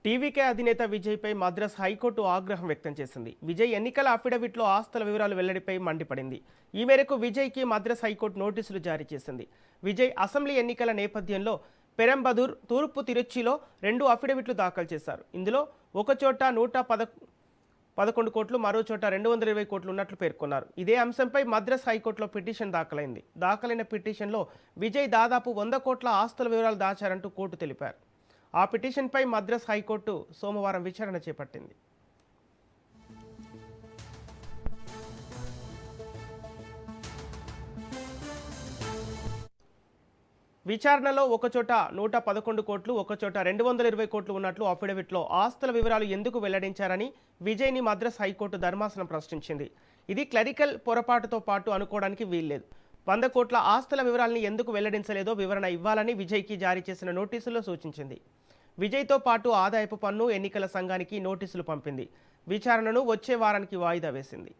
TVK అధినేత విజయ్పై Madras high court ఆగ్రహం వ్యక్తం చేసింది. విజయ్ ఎన్నికల అఫిడవిట్లో ఆస్తుల వివరాలు వెల్లడిపై మండిపడింది. ఈ మేరకు విజయ్కి మద్రాస్ హైకోర్టు నోటీసులు జారీ చేసింది. విజయ్ అసెంబ్లీ ఎన్నికల నేపథ్యంలో పెరంబదూర్, తూర్పు తిరుచిలో 2 అఫిడవిట్లు దాఖలు చేశారు. ఇందులో ఒకచోట 111 కోట్లు, మరో చోట 220 కోట్లు ఉన్నట్లు పేర్కొన్నారు. ఇదే అంశంపై మద్రాస్ హైకోర్టులో పిటిషన్ దాఖలైంది. దాఖలైన పిటిషన్లో విజయ్ దాదాపు 100 కోట్ల ఆస్తుల వివరాలు దాచారంటూ కోర్టు తెలిపారు. ఆ పిటిషన్పై మద్రాస్ హైకోర్టు సోమవారం విచారణ చేపట్టింది. విచారణలో ఒకచోట 111 కోట్లు, ఒకచోట 220 కోట్లు ఉన్నట్లు అఫిడవిట్లో ఆస్తుల వివరాలు ఎందుకు వెల్లడించారని విజయ్ని మద్రాస్ హైకోర్టు ధర్మాసనం ప్రశ్నించింది. ఇది క్లరికల్ పొరపాటుతో పాటు అనుకోవడానికి వీల్లేదు. 100 కోట్ల ఆస్తుల వివరాలని ఎందుకు వెల్లడించలేదో వివరణ ఇవ్వాలని విజయ్కి జారీ చేసిన నోటీసుల్లో సూచించింది. విజయ్తో పాటు ఆదాయపు పన్ను, ఎన్నికల సంఘానికి నోటీసులు పంపింది. విచారణను వచ్చే వారానికి వాయిదా వేసింది.